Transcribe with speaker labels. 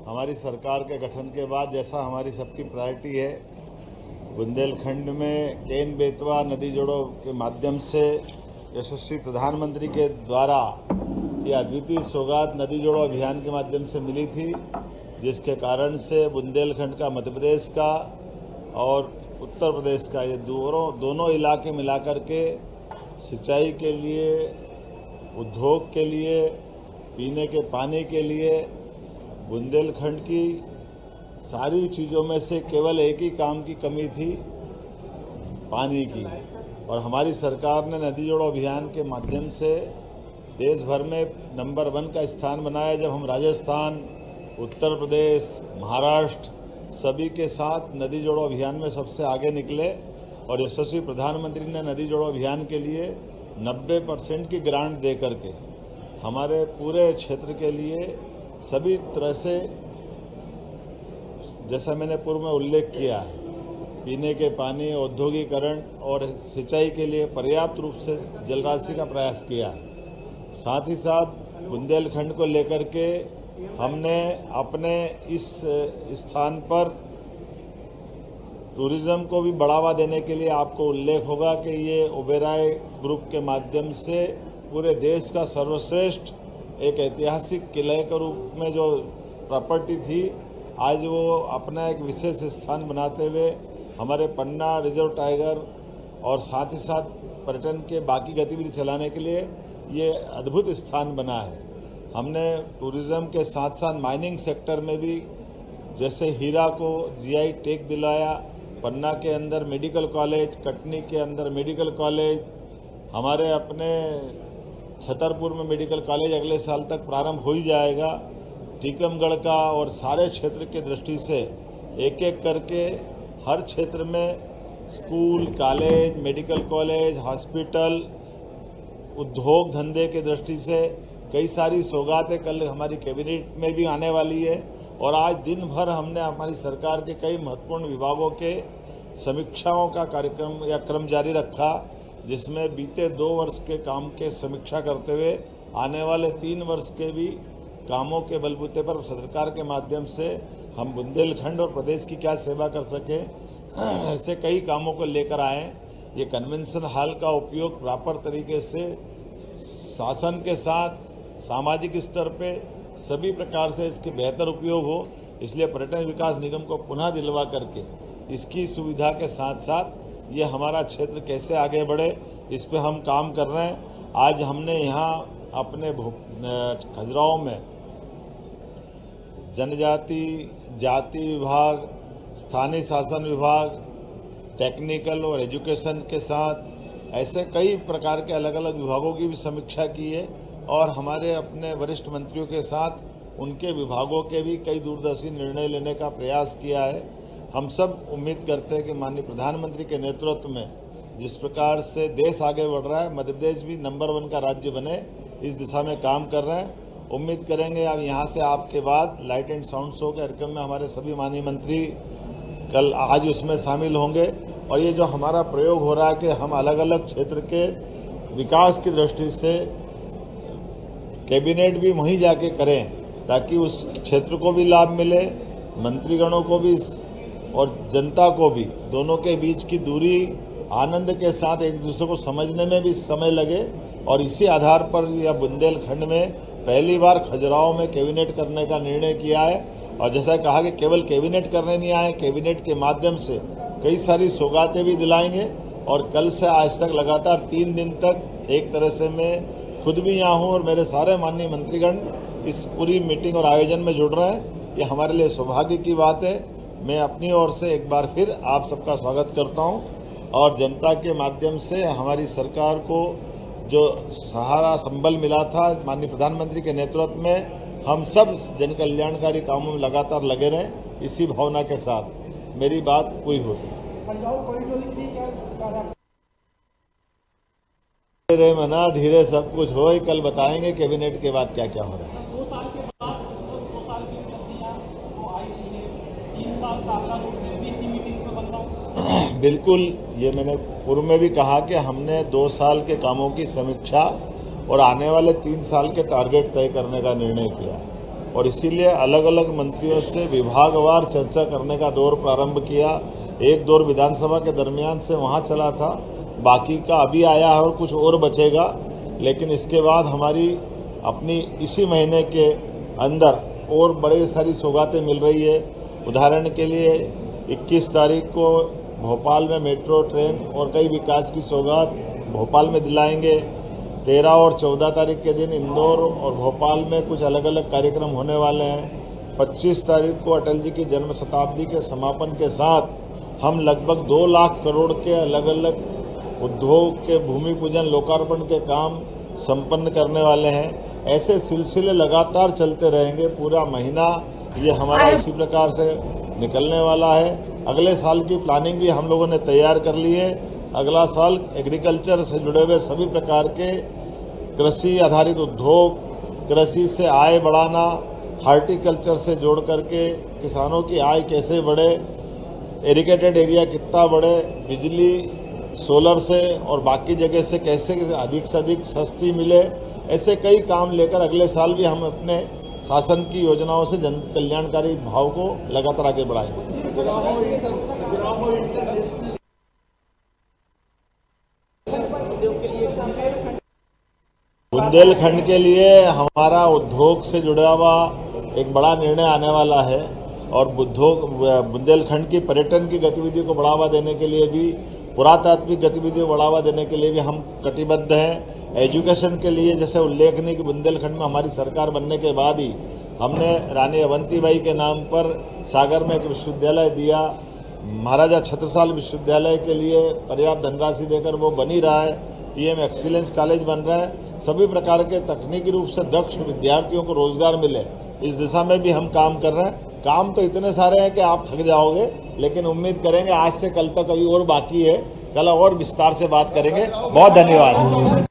Speaker 1: हमारी सरकार के गठन के बाद जैसा हमारी सबकी प्रायोरिटी है, बुंदेलखंड में केन बेतवा नदी जोड़ों के माध्यम से यशस्वी प्रधानमंत्री के द्वारा ये अद्वितीय सौगात नदी जोड़ो अभियान के माध्यम से मिली थी, जिसके कारण से बुंदेलखंड का, मध्य प्रदेश का और उत्तर प्रदेश का, ये दोनों इलाके मिलाकर के सिंचाई के लिए, उद्योग के लिए, पीने के पानी के लिए बुंदेलखंड की सारी चीज़ों में से केवल एक ही काम की कमी थी, पानी की। और हमारी सरकार ने नदी जोड़ो अभियान के माध्यम से देश भर में नंबर 1 का स्थान बनाया। जब हम राजस्थान, उत्तर प्रदेश, महाराष्ट्र सभी के साथ नदी जोड़ो अभियान में सबसे आगे निकले और यशस्वी प्रधानमंत्री ने नदी जोड़ो अभियान के लिए 90% की ग्रांट दे करके हमारे पूरे क्षेत्र के लिए सभी तरह से, जैसा मैंने पूर्व में उल्लेख किया, पीने के पानी, औद्योगिकरण और सिंचाई के लिए पर्याप्त रूप से जल राशि का प्रयास किया। साथ ही साथ बुंदेलखंड को लेकर के हमने अपने इस स्थान पर टूरिज्म को भी बढ़ावा देने के लिए, आपको उल्लेख होगा कि ये ओबेरॉय ग्रुप के माध्यम से पूरे देश का सर्वश्रेष्ठ एक ऐतिहासिक किले के रूप में जो प्रॉपर्टी थी, आज वो अपना एक विशेष स्थान बनाते हुए हमारे पन्ना रिजर्व टाइगर और साथ ही साथ पर्यटन के बाकी गतिविधि चलाने के लिए ये अद्भुत स्थान बना है। हमने टूरिज्म के साथ साथ माइनिंग सेक्टर में भी, जैसे हीरा को जीआई टैग दिलाया, पन्ना के अंदर मेडिकल कॉलेज, कटनी के अंदर मेडिकल कॉलेज, हमारे अपने छतरपुर में मेडिकल कॉलेज अगले साल तक प्रारंभ हो ही जाएगा। टीकमगढ़ का और सारे क्षेत्र की दृष्टि से एक एक करके हर क्षेत्र में school, college, medical college, hospital, उद्योग धंधे की दृष्टि से कई सारी सौगातें कल हमारी कैबिनेट में भी आने वाली है। और आज दिन भर हमने हमारी सरकार के कई महत्वपूर्ण विभागों के समीक्षाओं का कार्यक्रम या क्रम जारी रखा, जिसमें बीते 2 वर्ष के काम के समीक्षा करते हुए आने वाले 3 वर्ष के भी कामों के बलबूते पर सरकार के माध्यम से हम बुंदेलखंड और प्रदेश की क्या सेवा कर सकें, ऐसे कई कामों को लेकर आए। ये कन्वेंशन हॉल का उपयोग प्रॉपर तरीके से शासन के साथ सामाजिक स्तर पे सभी प्रकार से इसके बेहतर उपयोग हो, इसलिए पर्यटन विकास निगम को पुनः दिलवा करके इसकी सुविधा के साथ साथ ये हमारा क्षेत्र कैसे आगे बढ़े, इस पे हम काम कर रहे हैं। आज हमने यहाँ अपने खजुराहो में जनजाति जाति विभाग, स्थानीय शासन विभाग, टेक्निकल और एजुकेशन के साथ ऐसे कई प्रकार के अलग अलग विभागों की भी समीक्षा की है और हमारे अपने वरिष्ठ मंत्रियों के साथ उनके विभागों के भी कई दूरदर्शी निर्णय लेने का प्रयास किया है। हम सब उम्मीद करते हैं कि माननीय प्रधानमंत्री के नेतृत्व में जिस प्रकार से देश आगे बढ़ रहा है, मध्य प्रदेश भी नंबर 1 का राज्य बने, इस दिशा में काम कर रहे हैं। उम्मीद करेंगे अब यहाँ से आपके बाद लाइट एंड साउंड शो के कार्यक्रम में हमारे सभी माननीय मंत्री कल आज उसमें शामिल होंगे। और ये जो हमारा प्रयोग हो रहा है कि हम अलग अलग क्षेत्र के विकास की दृष्टि से कैबिनेट भी वहीं जाके करें, ताकि उस क्षेत्र को भी लाभ मिले, मंत्रीगणों को भी और जनता को भी, दोनों के बीच की दूरी आनंद के साथ एक दूसरे को समझने में भी समय लगे। और इसी आधार पर यह बुंदेलखंड में पहली बार खजुराहो में कैबिनेट करने का निर्णय किया है। और जैसा कहा कि केवल कैबिनेट करने नहीं आए, कैबिनेट के माध्यम से कई सारी सौगातें भी दिलाएंगे। और कल से आज तक लगातार 3 दिन तक एक तरह से मैं खुद भी यहाँ हूँ और मेरे सारे माननीय मंत्रीगण इस पूरी मीटिंग और आयोजन में जुड़ रहे हैं। ये हमारे लिए सौभाग्य की बात है। मैं अपनी ओर से एक बार फिर आप सबका स्वागत करता हूँ और जनता के माध्यम से हमारी सरकार को जो सहारा संबल मिला था माननीय प्रधानमंत्री के नेतृत्व में, हम सब जन कल्याणकारी कामों में लगातार लगे रहें, इसी भावना के साथ मेरी बात पूरी होती। धीरे मना धीरे सब कुछ हो, कल बताएंगे कैबिनेट के बाद क्या क्या हो रहा है।
Speaker 2: 2 साल के बाद 2 साल की उपलब्धियां तो आई थी, 3 साल का आपका इसी मीटिंग्स में बन रहा हूँ।
Speaker 1: बिल्कुल, ये मैंने पूर्व में भी कहा कि हमने 2 साल के कामों की समीक्षा और आने वाले 3 साल के टारगेट तय करने का निर्णय किया। और इसीलिए अलग अलग मंत्रियों से विभागवार चर्चा करने का दौर प्रारंभ किया। एक दौर विधानसभा के दरमियान से वहाँ चला था, बाकी का अभी आया है और कुछ और बचेगा। लेकिन इसके बाद हमारी अपनी इसी महीने के अंदर और बड़ी सारी सौगातें मिल रही है। उदाहरण के लिए 21 तारीख को भोपाल में मेट्रो ट्रेन और कई विकास की सौगात भोपाल में दिलाएंगे। 13 और 14 तारीख के दिन इंदौर और भोपाल में कुछ अलग अलग कार्यक्रम होने वाले हैं। 25 तारीख को अटल जी की जन्म शताब्दी के समापन के साथ हम लगभग 2 लाख करोड़ के अलग अलग उद्योग के भूमि पूजन लोकार्पण के काम संपन्न करने वाले हैं। ऐसे सिलसिले लगातार चलते रहेंगे। पूरा महीना ये हमारा इसी प्रकार से निकलने वाला है। अगले साल की प्लानिंग भी हम लोगों ने तैयार कर ली है। अगला साल एग्रीकल्चर से जुड़े हुए सभी प्रकार के कृषि आधारित उद्योग, कृषि से आय बढ़ाना, हार्टिकल्चर से जोड़ करके किसानों की आय कैसे बढ़े, इरिगेटेड एरिया कितना बढ़े, बिजली सोलर से और बाकी जगह से कैसे अधिक से अधिक सस्ती मिले, ऐसे कई काम लेकर अगले साल भी हम अपने शासन की योजनाओं से जन कल्याणकारी भाव को लगातार आगे बढ़ाएंगे। बुंदेलखंड के लिए हमारा उद्योग से जुड़ा हुआ एक बड़ा निर्णय आने वाला है और बुंदेलखंड की पर्यटन की गतिविधियों को बढ़ावा देने के लिए भी, पुरातात्विक गतिविधियों को बढ़ावा देने के लिए भी हम कटिबद्ध हैं। एजुकेशन के लिए जैसे उल्लेखनीय कि बुंदेलखंड में हमारी सरकार बनने के बाद ही हमने रानी अवंतीबाई के नाम पर सागर में एक विश्वविद्यालय दिया। महाराजा छत्रसाल विश्वविद्यालय के लिए पर्याप्त धनराशि देकर वो बन ही रहा है। पीएम एक्सीलेंस कॉलेज बन रहा है। सभी प्रकार के तकनीकी रूप से दक्ष विद्यार्थियों को रोजगार मिले, इस दिशा में भी हम काम कर रहे हैं। काम तो इतने सारे हैं कि आप थक जाओगे, लेकिन उम्मीद करेंगे आज से कल तक अभी और बाकी है। कल और विस्तार से बात करेंगे। बहुत धन्यवाद।